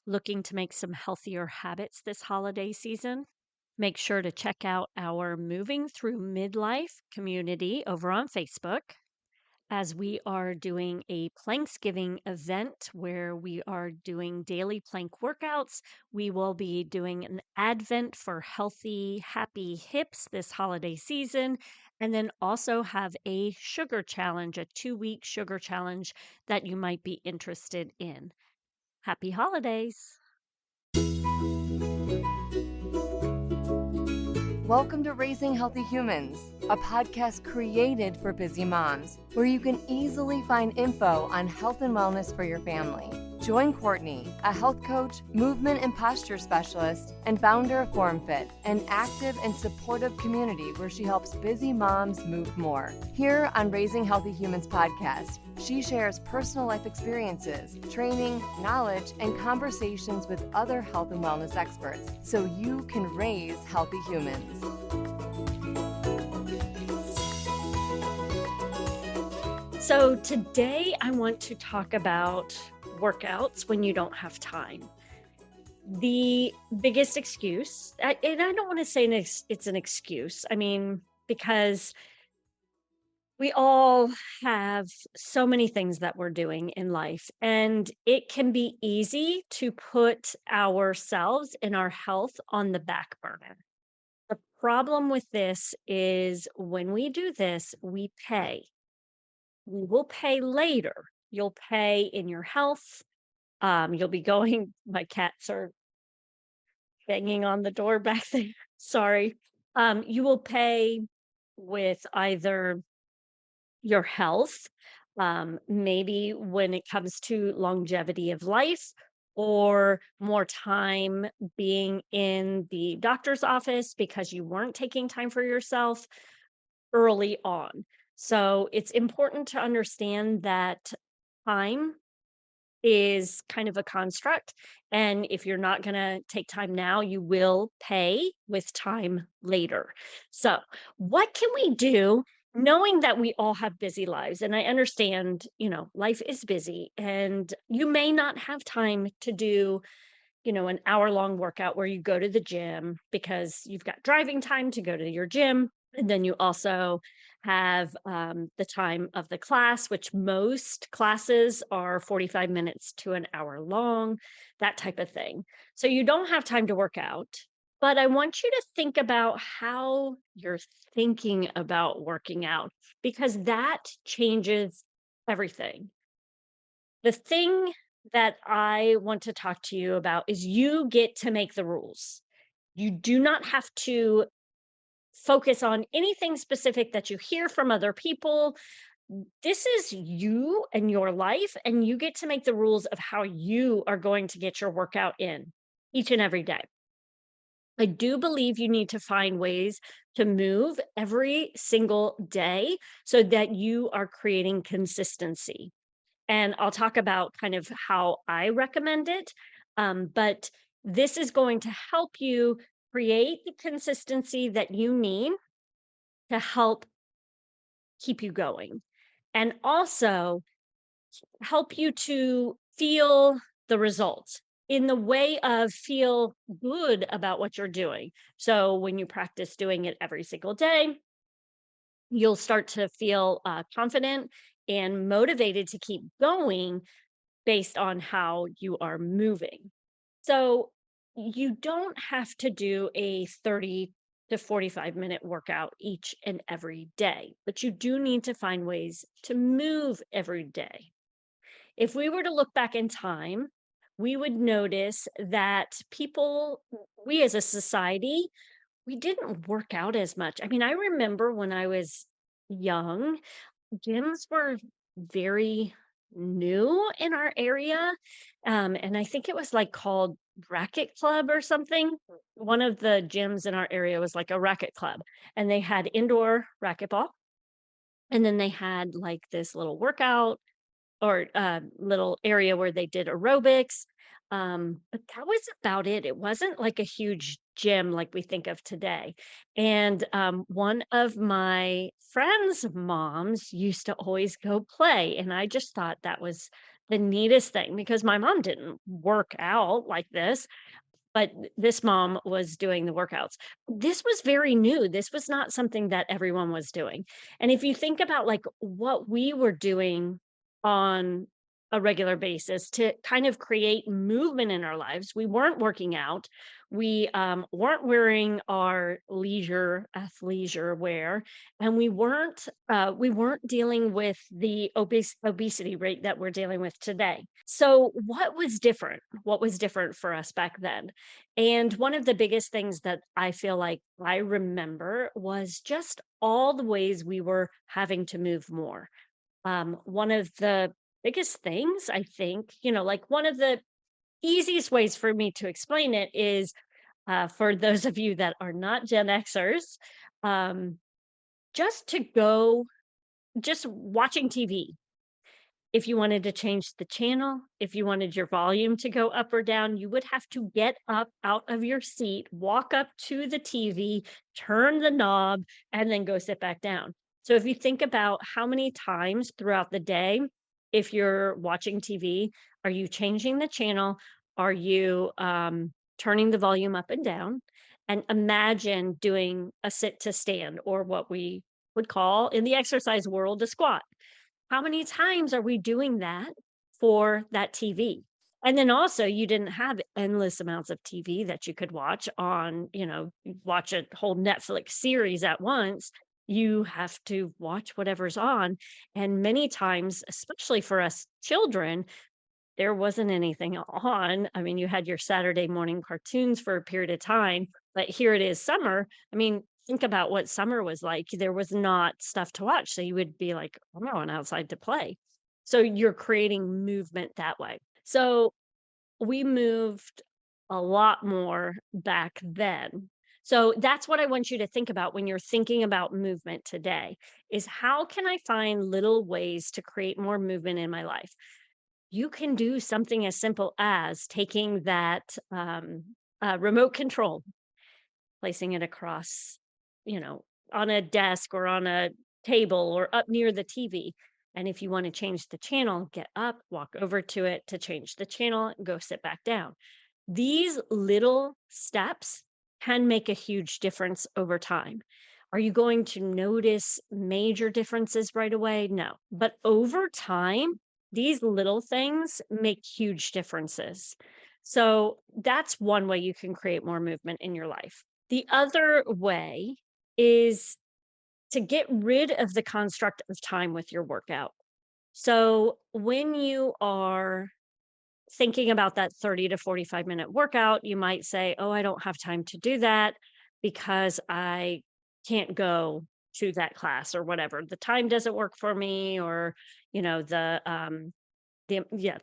Looking to make some healthier habits this holiday season? Make sure to check out our Moving Through Midlife community over on Facebook, as we are doing a Planksgiving event where we are doing daily plank workouts. We will be doing an advent for healthy, happy hips this holiday season, and then also have a sugar challenge, a 2 week sugar challenge that you might be interested in. Happy holidays! Welcome to Raising Healthy Humans, a podcast created for busy moms, where you can easily find info on health and wellness for your family. Join Courtney, a health coach, movement and posture specialist, and founder of FormFit, an active and supportive community where she helps busy moms move more. Here on Raising Healthy Humans podcast, she shares personal life experiences, training, knowledge, and conversations with other health and wellness experts so you can raise healthy humans. So, today I want to talk about workouts when you don't have time. The biggest excuse, and I don't want to say it's an excuse, because we all have so many things that we're doing in life, and it can be easy to put ourselves and our health on the back burner. The problem with this is when we do this, we pay. We will pay later. You'll pay in your health. You'll be going, my cats are banging on the door back there. Sorry. You will pay with either your health, maybe when it comes to longevity of life, or more time being in the doctor's office because you weren't taking time for yourself early on. So it's important to understand that time is kind of a construct. And if you're not going to take time now, you will pay with time later. So, what can we do knowing that we all have busy lives? And I understand, life is busy and you may not have time to do, an hour-long workout where you go to the gym because you've got driving time to go to your gym. And then you also have the time of the class, which most classes are 45 minutes to an hour long, that type of thing. So you don't have time to work out. But I want you to think about how you're thinking about working out, because that changes everything. The thing that I want to talk to you about is you get to make the rules. You do not have to focus on anything specific that you hear from other people. This is you and your life, and you get to make the rules of how you are going to get your workout in each and every day. I do believe you need to find ways to move every single day so that you are creating consistency. And I'll talk about kind of how I recommend it. But this is going to help you create the consistency that you need to help keep you going, and also help you to feel the results in the way of feel good about what you're doing. So when you practice doing it every single day, you'll start to feel confident and motivated to keep going based on how you are moving. So you don't have to do a 30 to 45-minute workout each and every day, but you do need to find ways to move every day. If we were to look back in time, we would notice that we as a society, we didn't work out as much. I remember when I was young, gyms were very new in our area. And I think it was like called Racket Club or something. One of the gyms in our area was like a racket club, and they had indoor racquetball. And then they had like this little workout or little area where they did aerobics. But that was about it. It wasn't like a huge gym like we think of today. And one of my friends' moms used to always go play. And I just thought that was the neatest thing because my mom didn't work out like this, but this mom was doing the workouts. This was very new. This was not something that everyone was doing. And if you think about like what we were doing on a regular basis to kind of create movement in our lives, we weren't working out. We weren't wearing our leisure athleisure wear, and we weren't dealing with the obesity rate that we're dealing with today. So, what was different? What was different for us back then? And one of the biggest things that I feel like I remember was just all the ways we were having to move more. One of the biggest things I think, like one of the easiest ways for me to explain it is for those of you that are not Gen Xers, um, just to go, just watching TV. If you wanted to change the channel, if you wanted your volume to go up or down, you would have to get up out of your seat, walk up to the TV, turn the knob, and then go sit back down. So if you think about how many times throughout the day, if you're watching TV, are you changing the channel? Are you turning the volume up and down? And imagine doing a sit to stand or what we would call in the exercise world a squat. How many times are we doing that for that TV? And then also, you didn't have endless amounts of TV that you could watch on, watch a whole Netflix series at once. You have to watch whatever's on. And many times, especially for us children, there wasn't anything on. I mean, you had your Saturday morning cartoons for a period of time, but here it is summer. I mean, think about what summer was like. There was not stuff to watch. So you would be like, I'm going outside to play. So you're creating movement that way. So we moved a lot more back then. So that's what I want you to think about when you're thinking about movement today is how can I find little ways to create more movement in my life? You can do something as simple as taking that remote control, placing it across, you know, on a desk or on a table or up near the TV. And if you want to change the channel, get up, walk over to it to change the channel, go sit back down. These little steps can make a huge difference over time. Are you going to notice major differences right away? No. But over time, these little things make huge differences. So that's one way you can create more movement in your life. The other way is to get rid of the construct of time with your workout. So when you are thinking about that 30 to 45-minute workout, you might say, "Oh, I don't have time to do that because I can't go to that class or whatever. The time doesn't work for me or, the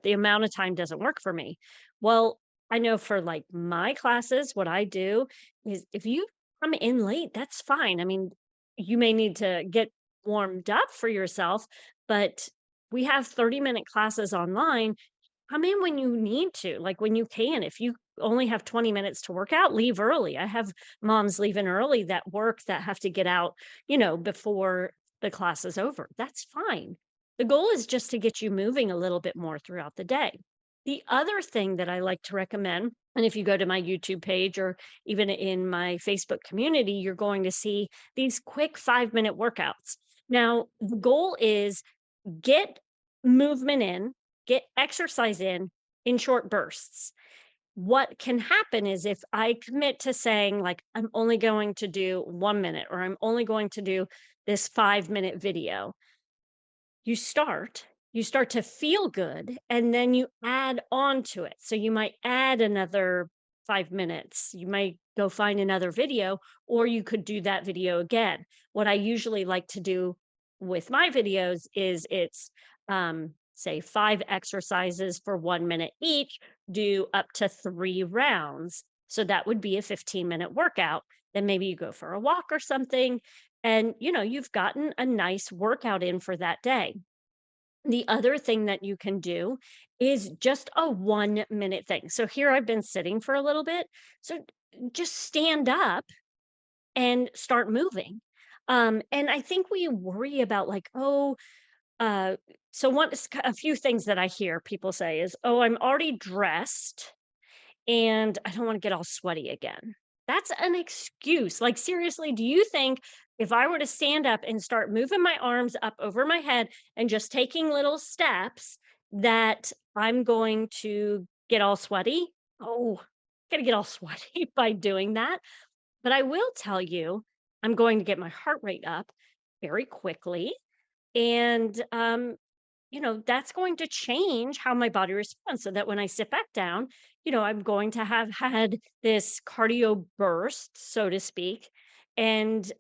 amount of time doesn't work for me." Well, I know for like my classes, what I do is if you come in late, that's fine. I mean, you may need to get warmed up for yourself, but we have 30-minute classes online. Come in when you need to, like when you can. If you only have 20 minutes to work out, leave early. I have moms leaving early that work that have to get out, before the class is over. That's fine. The goal is just to get you moving a little bit more throughout the day. The other thing that I like to recommend, and if you go to my YouTube page or even in my Facebook community, you're going to see these quick 5-minute workouts. Now, the goal is get movement in, get exercise in short bursts. What can happen is if I commit to saying, like, I'm only going to do 1 minute or I'm only going to do this 5-minute video, you start to feel good and then you add on to it. So you might add another 5 minutes. You might go find another video, or you could do that video again. What I usually like to do with my videos is it's say 5 exercises for 1 minute each, do up to 3 rounds. So that would be a 15-minute workout. Then maybe you go for a walk or something, and you've gotten a nice workout in for that day. The other thing that you can do is just a 1-minute thing. So here I've been sitting for a little bit. So just stand up and start moving. And I think we worry about like, oh, uh, So a few things that I hear people say is, "Oh, I'm already dressed and I don't want to get all sweaty again." That's an excuse. Like, seriously, do you think if I were to stand up and start moving my arms up over my head and just taking little steps that I'm going to get all sweaty? Oh, gonna get all sweaty by doing that. But I will tell you, I'm going to get my heart rate up very quickly. And that's going to change how my body responds so that when I sit back down, I'm going to have had this cardio burst, so to speak. And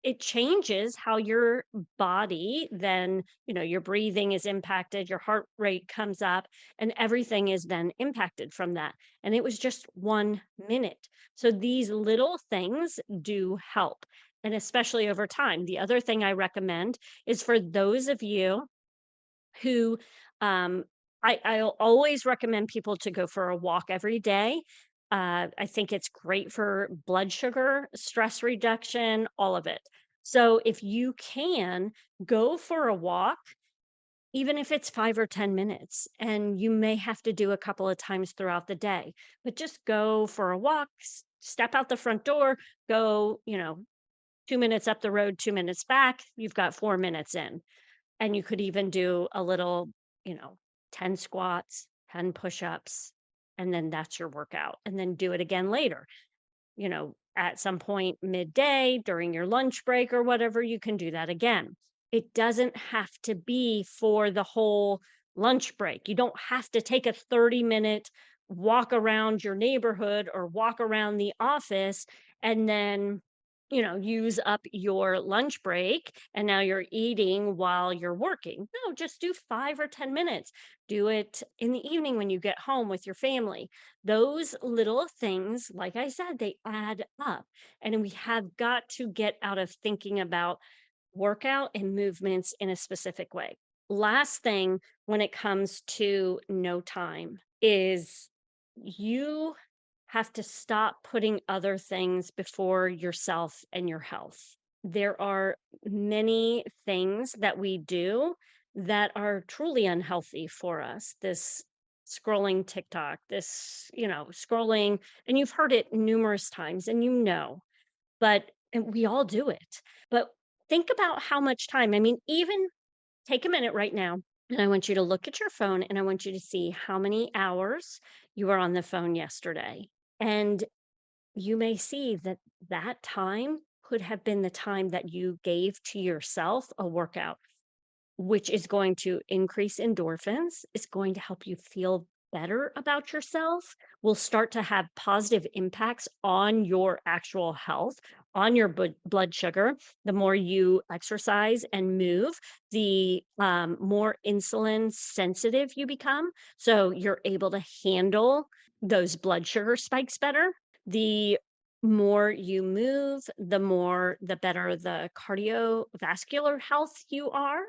it changes how your body then, your breathing is impacted, your heart rate comes up, and everything is then impacted from that. And it was just 1 minute. So these little things do help. And especially over time. The other thing I recommend is for those of you who I'll always recommend people to go for a walk every day. I think it's great for blood sugar, stress reduction, all of it. So if you can go for a walk, even if it's 5 or 10 minutes, and you may have to do a couple of times throughout the day, but just go for a walk, step out the front door, go, 2 minutes up the road, 2 minutes back, you've got 4 minutes in. And you could even do a little, you know, 10 squats, 10 push-ups, and then that's your workout. And then do it again later. At some point midday during your lunch break or whatever, you can do that again. It doesn't have to be for the whole lunch break. You don't have to take a 30-minute walk around your neighborhood or walk around the office and then, use up your lunch break and now you're eating while you're working. No, just do 5 or 10 minutes. Do it in the evening when you get home with your family. Those little things, like I said, they add up. And we have got to get out of thinking about workout and movements in a specific way. Last thing when it comes to no time is you have to stop putting other things before yourself and your health. There are many things that we do that are truly unhealthy for us. This scrolling TikTok, this, scrolling, and you've heard it numerous times and and we all do it. But think about how much time. I mean, even take a minute right now and I want you to look at your phone and I want you to see how many hours you were on the phone yesterday. And you may see that that time could have been the time that you gave to yourself a workout, which is going to increase endorphins. It's going to help you feel better about yourself, will start to have positive impacts on your actual health, on your blood sugar. The more you exercise and move, the more insulin sensitive you become. So you're able to handle those blood sugar spikes better. The more you move, the better the cardiovascular health you are.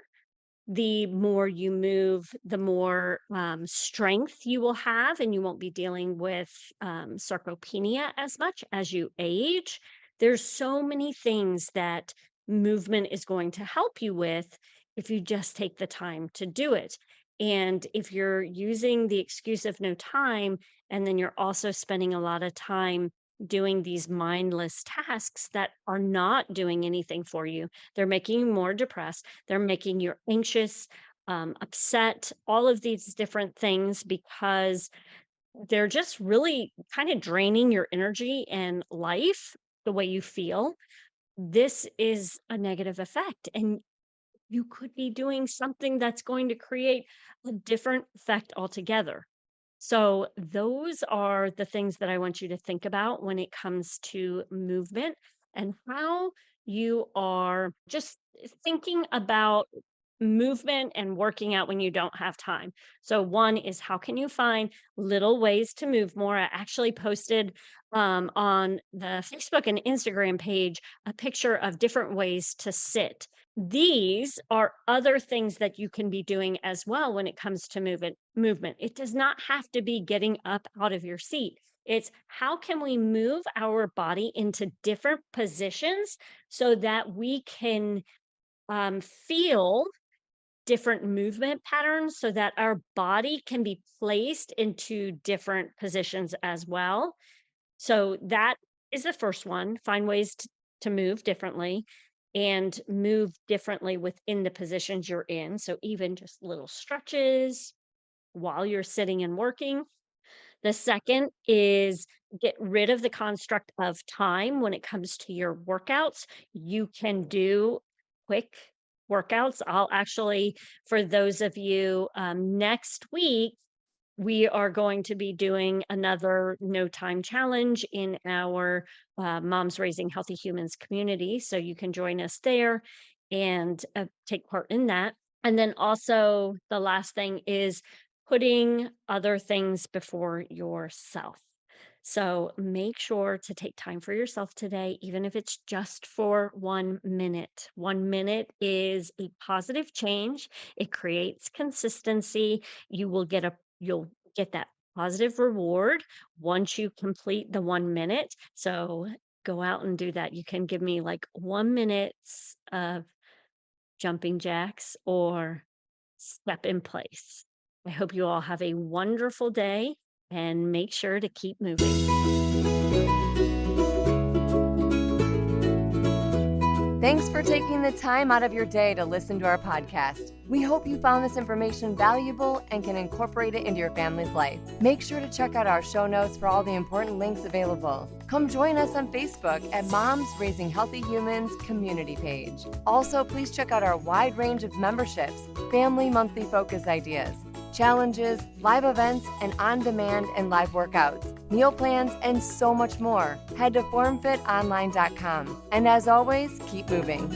The more you move, the more strength you will have, and you won't be dealing with sarcopenia as much as you age. There's so many things that movement is going to help you with if you just take the time to do it. And if you're using the excuse of no time, and then you're also spending a lot of time doing these mindless tasks that are not doing anything for you, they're making you more depressed, they're making you anxious, upset, all of these different things because they're just really kind of draining your energy and life, the way you feel. This is a negative effect. And you could be doing something that's going to create a different effect altogether. So, those are the things that I want you to think about when it comes to movement and how you are just thinking about movement and working out when you don't have time. So, one is how can you find little ways to move more? I actually posted on the Facebook and Instagram page a picture of different ways to sit. These are other things that you can be doing as well when it comes to movement. It does not have to be getting up out of your seat. It's how can we move our body into different positions so that we can feel different movement patterns so that our body can be placed into different positions as well. So that is the first one. Find ways to move differently and move differently within the positions you're in. So even just little stretches while you're sitting and working. The second is get rid of the construct of time when it comes to your workouts. You can do quick workouts. I'll actually, for those of you next week, we are going to be doing another no time challenge in our Moms Raising Healthy Humans community. So you can join us there and take part in that. And then also, the last thing is putting other things before yourself. So make sure to take time for yourself today, even if it's just for 1 minute. 1 minute is a positive change. It creates consistency. You'll get that positive reward once you complete the 1 minute. So go out and do that. You can give me like 1 minute of jumping jacks or step in place. I hope you all have a wonderful day and make sure to keep moving. Thanks for taking the time out of your day to listen to our podcast. We hope you found this information valuable and can incorporate it into your family's life. Make sure to check out our show notes for all the important links available. Come join us on Facebook at Moms Raising Healthy Humans community page. Also, please check out our wide range of memberships, family monthly focus ideas, challenges, live events, and on-demand and live workouts, meal plans, and so much more. Head to formfitonline.com. And as always, keep moving.